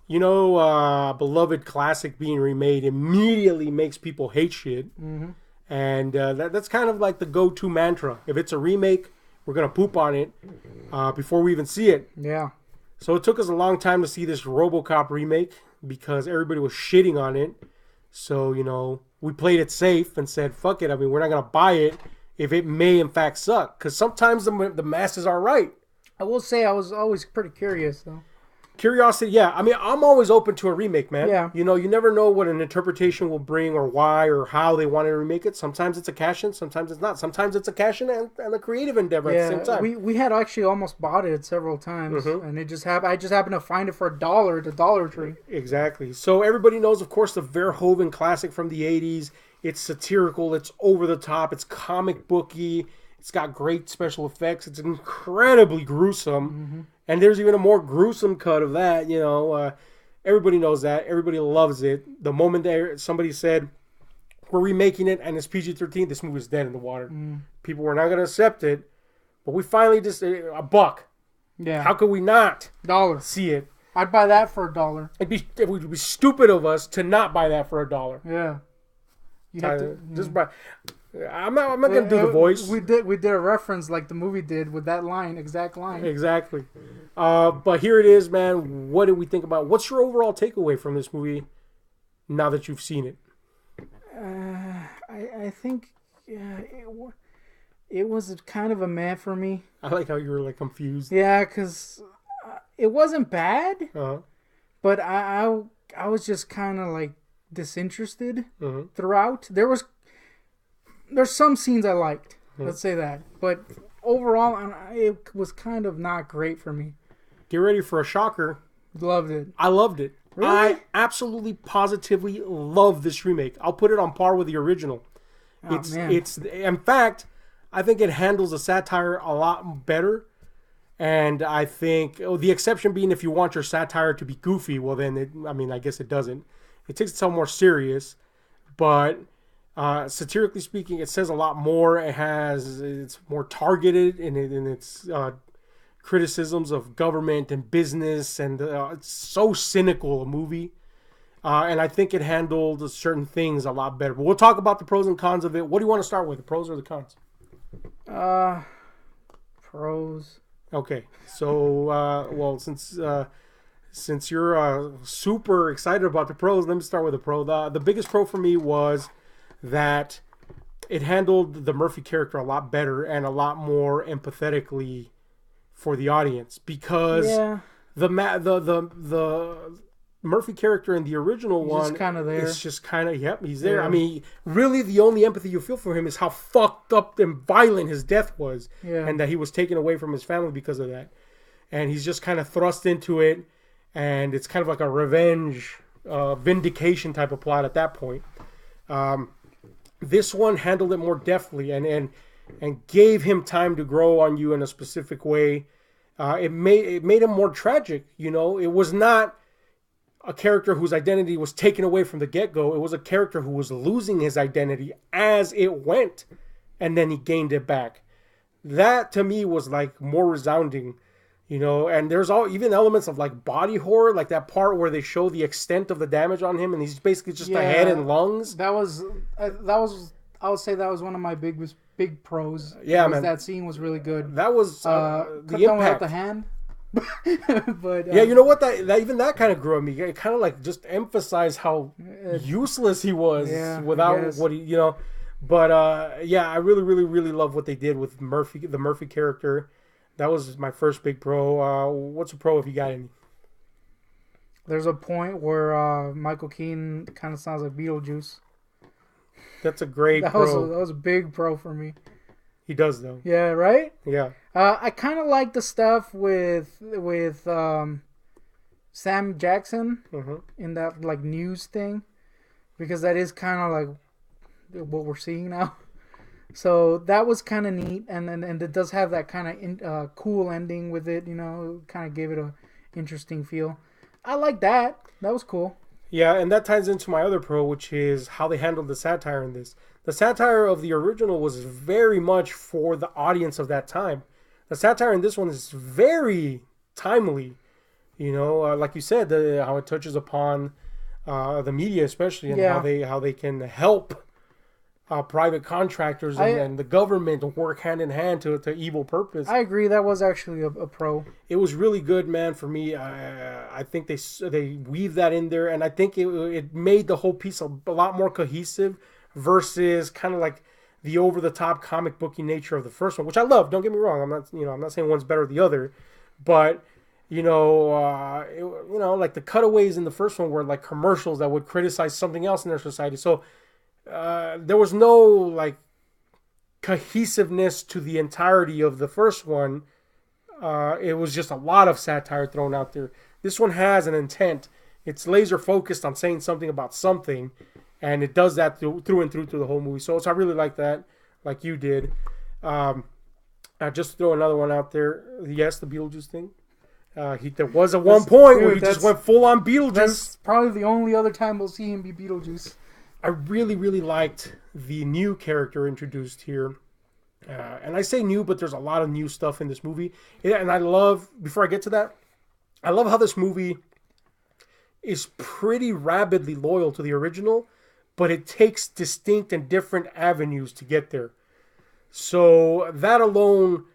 Beloved classic being remade immediately makes people hate shit. Mm-hmm. And that's kind of like the go-to mantra. If it's a remake, we're going to poop on it before we even see it. Yeah. So it took us a long time to see this Robocop remake because everybody was shitting on it. So, we played it safe and said, fuck it. I mean, we're not going to buy it if it may in fact suck. Because sometimes the masses are right. I will say I was always pretty curious, though. Curiosity, yeah. I mean, I'm always open to a remake, man. Yeah. You never know what an interpretation will bring or why or how they want to remake it. Sometimes it's a cash-in, sometimes it's not. Sometimes it's a cash-in and a creative endeavor at the same time. We had actually almost bought it several times, and I just happened to find it for $1 at the Dollar Tree. Exactly. So everybody knows, of course, the Verhoeven classic from the 80s. It's satirical, it's over the top, it's comic booky, it's got great special effects, it's incredibly gruesome. Mm-hmm. And there's even a more gruesome cut of that, Everybody knows that. Everybody loves it. The moment that somebody said, we're remaking it and it's PG-13, this movie's dead in the water. People were not going to accept it. But we finally just, $1. Yeah. How could we not $1 see it? I'd buy that for $1. It would be stupid of us to not buy that for $1. Yeah. You have to, just buy. I'm not going to do the voice. We did a reference like the movie did with that exact line. Exactly. But here it is, man. What did we think about? What's your overall takeaway from this movie now that you've seen it? I think it was kind of a meh for me. I like how you were like confused. Yeah, because it wasn't bad, but I was just kind of like disinterested throughout. There's some scenes I liked. Let's say that, but overall, it was kind of not great for me. Get ready for a shocker. Loved it. I loved it. Really? I absolutely, positively love this remake. I'll put it on par with the original. Man. It's in fact, I think it handles the satire a lot better. And I think the exception being if you want your satire to be goofy, well then, I guess it doesn't. It takes itself more serious, but satirically speaking, it says a lot more. It's more targeted in its criticisms of government and business, and it's so cynical a movie. And I think it handled certain things a lot better. But we'll talk about the pros and cons of it. What do you want to start with, the pros or the cons? Pros. Okay, so since you're super excited about the pros, let me start with the pro. The biggest pro for me was that it handled the Murphy character a lot better and a lot more empathetically for the audience, because the Murphy character in the original one just kind of there. It's just kind of he's there. Yeah. I mean, really, the only empathy you feel for him is how fucked up and violent his death was, and that he was taken away from his family because of that. And he's just kind of thrust into it, and it's kind of like a revenge, vindication type of plot at that point. This one handled it more deftly and gave him time to grow on you in a specific way. It made him more tragic. It was not a character whose identity was taken away from the get-go. It was a character who was losing his identity as it went, and then he gained it back. That to me was like more resounding. And there's even elements of like body horror, like that part where they show the extent of the damage on him, and he's basically just a head and lungs. That was I would say that was one of my big pros. Yeah, man. That scene was really good. That was cut the down impact. without the hand. But yeah, you know what? That even that kind of grew on me. It kind of like just emphasized how useless he was without what he, But yeah, I really, really, really love what they did with the Murphy character. That was my first big pro. What's a pro if you got any? There's a point where Michael Keaton kind of sounds like Beetlejuice. That's a great pro. That was a big pro for me. He does though. Yeah, right? Yeah. I kind of like the stuff with Sam Jackson in that like news thing, because that is kind of like what we're seeing now. So that was kind of neat, and it does have that kind of cool ending with it. Kind of gave it a interesting feel. I like that. That was cool. Yeah, and that ties into my other pro, which is how they handled the satire in this. The satire of the original was very much for the audience of that time. The satire in this one is very timely. Like you said, how it touches upon the media, especially, and Yeah. how they can help private contractors and the government work hand in hand to evil purpose. I agree. That was actually a pro. It was really good, man. For me, I think they weave that in there, and I think it made the whole piece a lot more cohesive versus kind of like the over the top comic booky nature of the first one, which I love. Don't get me wrong. I'm not saying one's better than the other, but like the cutaways in the first one were like commercials that would criticize something else in their society. So there was no like cohesiveness to the entirety of the first one. It was just a lot of satire thrown out there. This one has an intent. It's laser focused on saying something about something, and it does that through and through the whole movie. So I really like that, like you did. Just to throw another one out there. Yes, the Beetlejuice thing. There was at one point where he just went full on Beetlejuice. That's probably the only other time we'll see him be Beetlejuice. I really, really liked the new character introduced here. And I say new, but there's a lot of new stuff in this movie. And I love, before I get to that, I love how this movie is pretty rabidly loyal to the original, but it takes distinct and different avenues to get there. So that alone,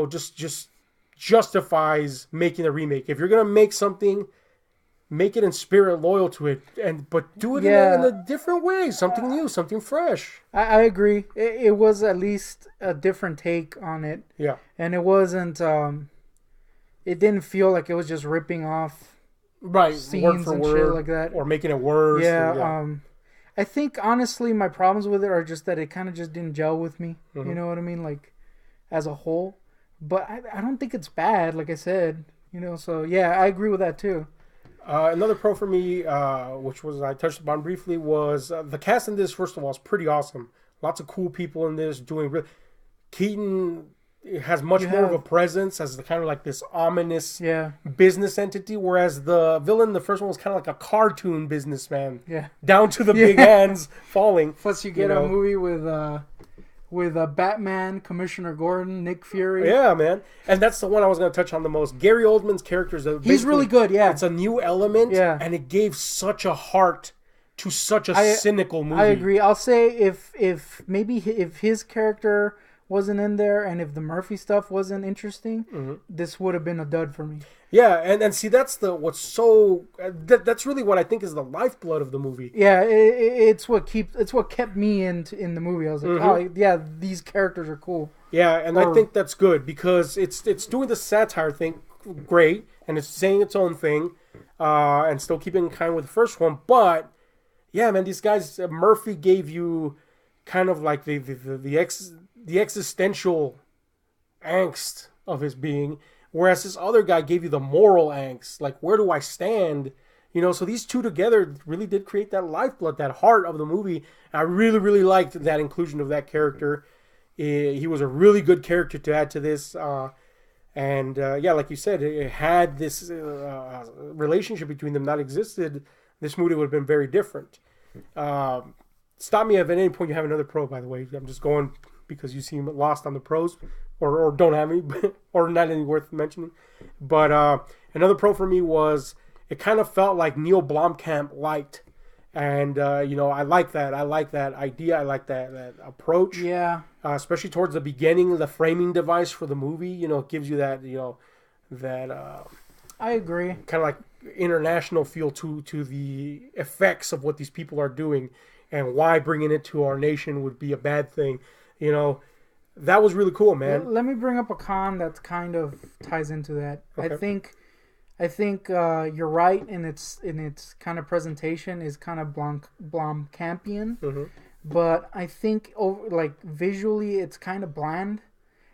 just justifies making a remake. If you're going to make something, make it in spirit, loyal to it, but do it in a different way, something new, something fresh. I agree. It was at least a different take on it. Yeah. And it wasn't, it didn't feel like it was just ripping off scenes word for and word, shit like that. or making it worse. Yeah. I think, honestly, my problems with it are just that it kind of just didn't gel with me. Mm-hmm. You know what I mean? Like, as a whole. But I don't think it's bad, like I said. So, yeah, I agree with that, too. Another pro for me, which I touched upon briefly, was the cast in this. First of all, is pretty awesome. Lots of cool people in this doing. Keaton has much more of a presence as the kind of like this ominous business entity, whereas the villain, the first one, was kind of like a cartoon businessman. Yeah, down to the big hands falling. Plus, you get a movie with Batman, Commissioner Gordon, Nick Fury. Yeah, man. And that's the one I was going to touch on the most. Gary Oldman's character he's really good, yeah. It's a new element, and it gave such a heart to such a cynical movie. I agree. I'll say if his character wasn't in there and if the Murphy stuff wasn't interesting, this would have been a dud for me. Yeah, and see, that's that's really what I think is the lifeblood of the movie. Yeah, it's what kept me in the movie. I was like, oh yeah, these characters are cool. Yeah, and I think that's good because it's doing the satire thing great, and it's saying its own thing, and still keeping in kind with the first one. But yeah, man, these guys, Murphy gave you kind of like the existential angst of his being. Whereas this other guy gave you the moral angst, like where do I stand? So these two together really did create that lifeblood, that heart of the movie. I really, really liked that inclusion of that character. He was a really good character to add to this. And like you said, it had this relationship between them not existed, this movie would have been very different. Stop me if at any point you have another pro, by the way. I'm just going because you seem lost on the pros. Or don't have any, or not any worth mentioning. But another pro for me was it kind of felt like Neil Blomkamp light. And, I like that. I like that idea. I like that approach. Yeah. Especially towards the beginning, the framing device for the movie, it gives you that, I agree. Kind of like international feel to the effects of what these people are doing and why bringing it to our nation would be a bad thing, That was really cool, man. Let me bring up a con that kind of ties into that. Okay. I think you're right in its kind of presentation is kind of Blomkampian, but I think visually it's kind of bland,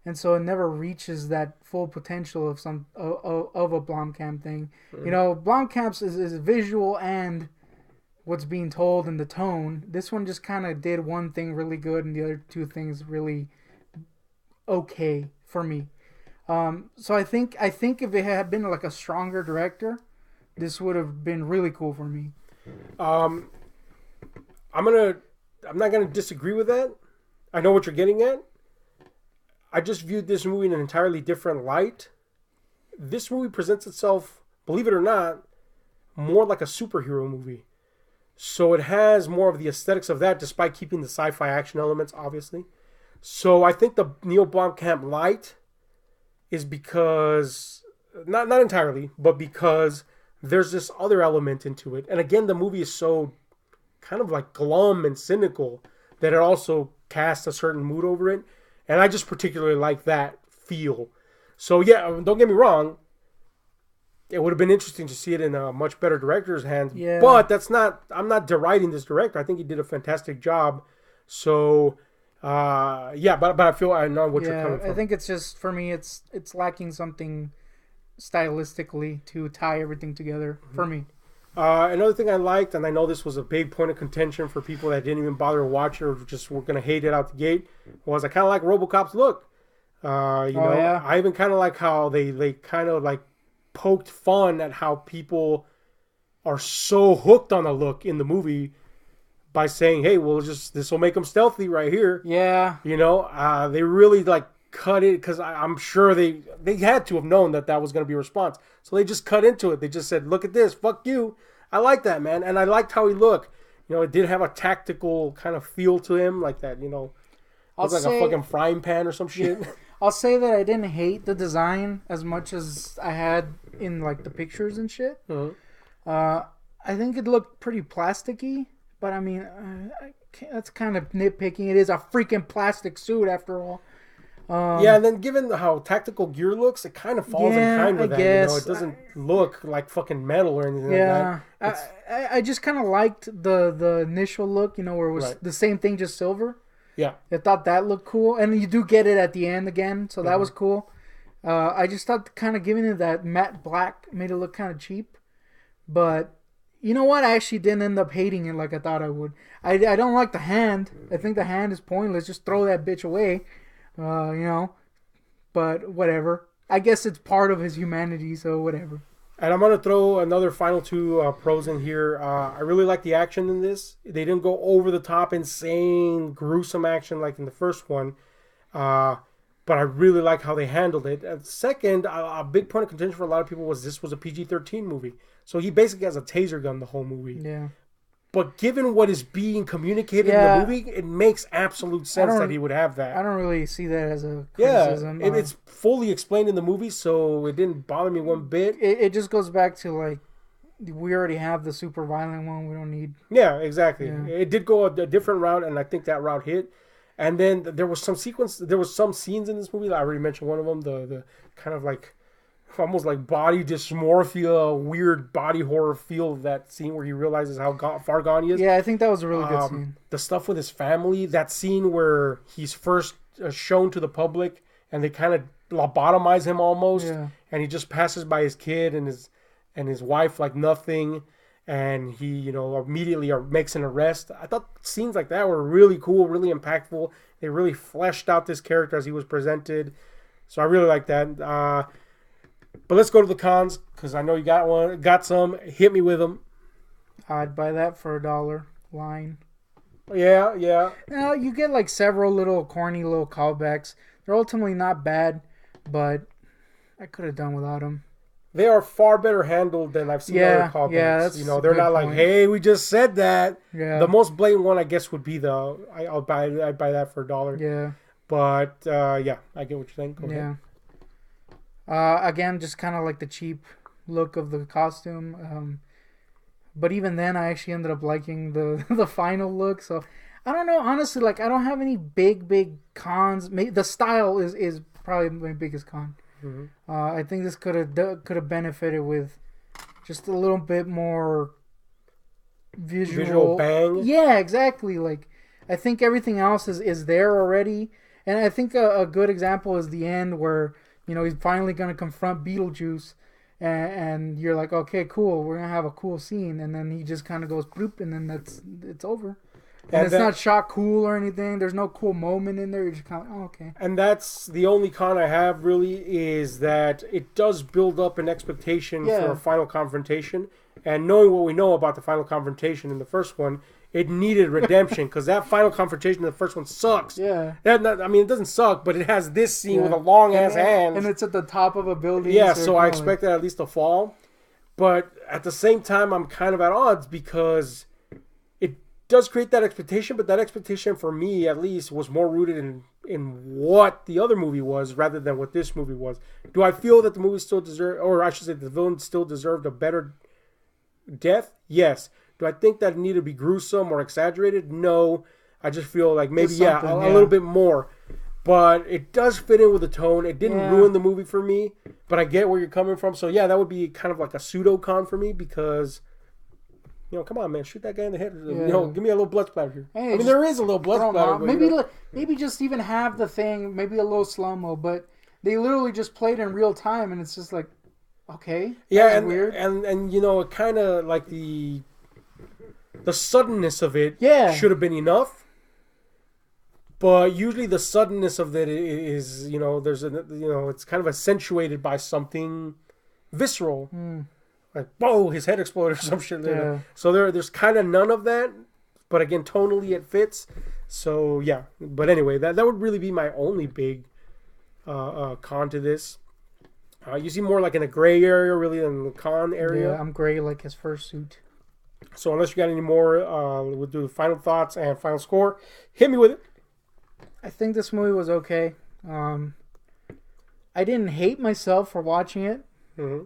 and so it never reaches that full potential of a Blomkamp thing. Blomkamp's is visual and what's being told and the tone. This one just kind of did one thing really good, and the other two things really okay for me. So I think if it had been like a stronger director, this would have been really cool for me. I'm not gonna disagree with that. I know what you're getting at. I just viewed this movie in an entirely different light, this movie presents itself, believe it or not, more like a superhero movie. So it has more of the aesthetics of that, despite keeping the sci-fi action elements, obviously. So I think the Neil Blomkamp light is because, not entirely, but because there's this other element into it. And again, the movie is so kind of like glum and cynical that it also casts a certain mood over it. And I just particularly like that feel. So yeah, don't get me wrong. It would have been interesting to see it in a much better director's hands. Yeah. But I'm not deriding this director. I think he did a fantastic job. So, yeah, but I feel I know what you're coming from. I think it's just, for me, it's lacking something stylistically to tie everything together for me. Another thing I liked, and I know this was a big point of contention for people that didn't even bother to watch it or just were going to hate it out the gate, was I kind of like Robocop's look. I even kind of like how they kind of like poked fun at how people are so hooked on the look in the movie by saying, hey, well, this will make them stealthy right here. Yeah. They really like cut it because I'm sure they had to have known that was going to be a response. So they just cut into it. They just said, look at this, fuck you. I like that, man. And I liked how he looked. It did have a tactical kind of feel to him, like that, looks like a fucking frying pan or some shit. I'll say that I didn't hate the design as much as I had in like the pictures and shit. I think it looked pretty plasticky, but I mean, that's kind of nitpicking. It is a freaking plastic suit after all. Yeah, and then given how tactical gear looks, it kind of falls in kind with that. Guess. It doesn't look like fucking metal or anything like that. I just kind of liked the initial look, where it was the same thing, just silver. Yeah. I thought that looked cool. And you do get it at the end again, so that was cool. I just thought kind of giving it that matte black made it look kind of cheap. But you know what? I actually didn't end up hating it like I thought I would. I don't like the hand. I think the hand is pointless. Just throw that bitch away. But whatever. I guess it's part of his humanity, so whatever. And I'm going to throw another final two pros in here. I really like the action in this. They didn't go over the top, insane, gruesome action like in the first one. But I really like how they handled it. And second, a big point of contention for a lot of people was this was a PG-13 movie. So he basically has a taser gun the whole movie. Yeah. But given what is being communicated in the movie, it makes absolute sense that he would have that. I don't really see that as a criticism. Yeah, it's fully explained in the movie, so it didn't bother me one bit. It just goes back to, like, we already have the super violent one. We don't need... Yeah, exactly. Yeah. It did go a different route, and I think that route hit. And then there was some scenes in this movie. I already mentioned one of them, the kind of like... almost like body dysmorphia, weird body horror feel of that scene where he realizes how far gone he is. Yeah, I think that was a really good scene. The stuff with his family, that scene where he's first shown to the public and they kind of lobotomize him almost, and he just passes by his kid and his wife like nothing, and he immediately makes an arrest. I thought scenes like that were really cool, really impactful. They really fleshed out this character as he was presented, so I really like that. But let's go to the cons, because I know you got some. Hit me with them. I'd buy that for $1 line. Yeah. You get like several little corny little callbacks. They're ultimately not bad, but I could have done without them. They are far better handled than I've seen other callbacks. Yeah, that's they're not like, hey, we just said that. Yeah. The most blatant one, I guess, would be I'd buy that for $1. Yeah. But yeah, I get what you're saying. Go ahead. Again, just kind of like the cheap look of the costume. But even then, I actually ended up liking the final look. So I don't know. Honestly, like I don't have any big cons. The style is probably my biggest con. Mm-hmm. I think this could have benefited with just a little bit more visual bang. Yeah, exactly. Like I think everything else is there already, and I think a good example is the end where. He's finally going to confront Beetlejuice, and you're like, okay, cool, we're going to have a cool scene, and then he just kind of goes bloop, and then it's over. And it's not shot cool or anything. There's no cool moment in there. You're just kind of, oh, okay. And that's the only con I have, really, is that it does build up an expectation for a final confrontation. And knowing what we know about the final confrontation in the first one, it needed redemption because that final confrontation in the first one sucks. Yeah. I mean, it doesn't suck, but it has this scene with a long ass hand. And it's at the top of a building. Yeah, so I expected at least to fall. But at the same time, I'm kind of at odds because it does create that expectation, but that expectation for me, at least, was more rooted in what the other movie was rather than what this movie was. Do I feel that the movie still deserved, or I should say the villain still deserved a better death? Yes. Do I think that it needed to be gruesome or exaggerated? No. I just feel like maybe, a little bit more. But it does fit in with the tone. It didn't ruin the movie for me, but I get where you're coming from. So, yeah, that would be kind of like a pseudo-con for me because, come on, man, shoot that guy in the head. Yeah. Give me a little blood splatter here. Hey, I mean, there is a little blood splatter. But, maybe just even have the thing, maybe a little slow-mo, but they literally just played in real time, and it's just like, okay. Yeah, and weird. And it kind of like the suddenness of it should have been enough. But usually the suddenness of it is, it's kind of accentuated by something visceral. Like, whoa, his head exploded or some shit. Yeah. So there's kind of none of that. But again, tonally it fits. So, yeah. But anyway, that would really be my only big con to this. You seem more like in a gray area, really, than the con area. Yeah, I'm gray like his fursuit. So unless you got any more, we'll do the final thoughts and final score. Hit me with it. I think this movie was okay. I didn't hate myself for watching it. Mm-hmm.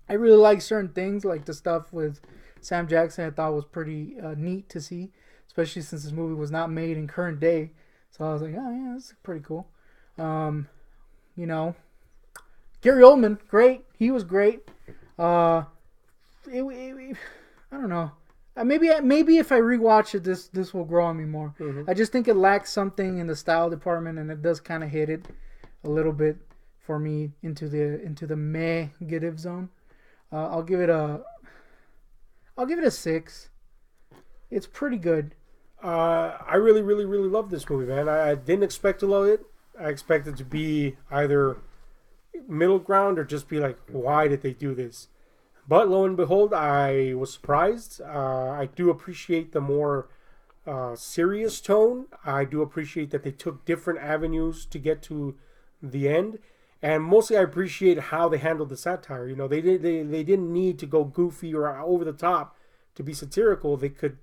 I really like certain things, like the stuff with Sam Jackson. I thought was pretty neat to see, especially since this movie was not made in current day. So I was like, oh yeah, this is pretty cool. Gary Oldman, great. He was great. I don't know. Maybe if I rewatch it, this will grow on me more. Mm-hmm. I just think it lacks something in the style department, and it does kind of hit it a little bit for me into the negative zone. I'll give it a 6. It's pretty good. I really, really, really love this movie, man. I didn't expect to love it. I expected to be either middle ground or just be like, why did they do this? But lo and behold, I was surprised. I do appreciate the more serious tone. I do appreciate that they took different avenues to get to the end. And mostly I appreciate how they handled the satire. They didn't need to go goofy or over the top to be satirical. They could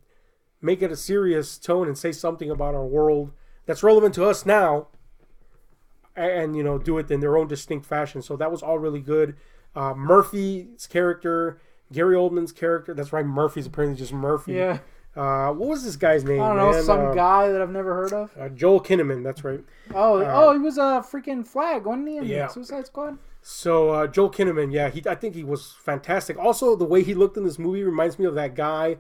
make it a serious tone and say something about our world that's relevant to us now and do it in their own distinct fashion. So that was all really good. Murphy's character, Gary Oldman's character. That's right, Murphy's apparently just Murphy. Yeah. What was this guy's name? I don't know, some guy that I've never heard of. Joel Kinnaman, that's right. He was a freaking Flag, wasn't he, in Suicide Squad? So, Joel Kinnaman, I think he was fantastic. Also, the way he looked in this movie reminds me of that guy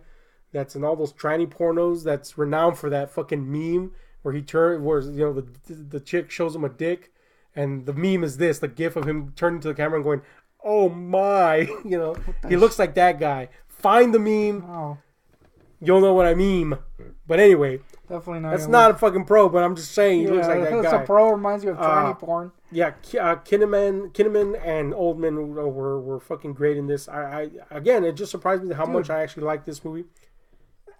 that's in all those tranny pornos that's renowned for that fucking meme where the chick shows him a dick, and the meme is this, the gif of him turning to the camera and going, oh my, he looks like that guy. Find the meme. Oh. You'll know what I mean. But anyway, definitely not. That's not a fucking pro, but I'm just saying he looks like that guy. It's a pro. Reminds you of tranny porn. Yeah, Kinnaman and Oldman were fucking great in this. I again, it just surprised me how much I actually like this movie.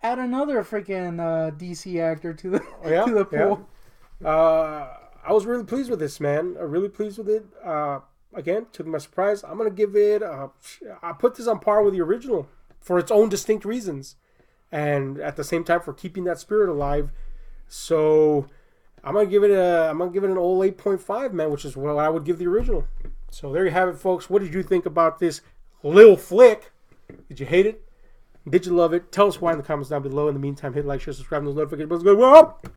Add another freaking DC actor to the pool. Yeah. I was really pleased with this, man. Really pleased with it. Again, took me by surprise. I'm gonna give it. I put this on par with the original for its own distinct reasons, and at the same time for keeping that spirit alive. So I'm gonna give it an old 8.5, man, which is what I would give the original. So there you have it, folks. What did you think about this little flick? Did you hate it? Did you love it? Tell us why in the comments down below. In the meantime, hit like, share, subscribe, and those notifications. Let's go.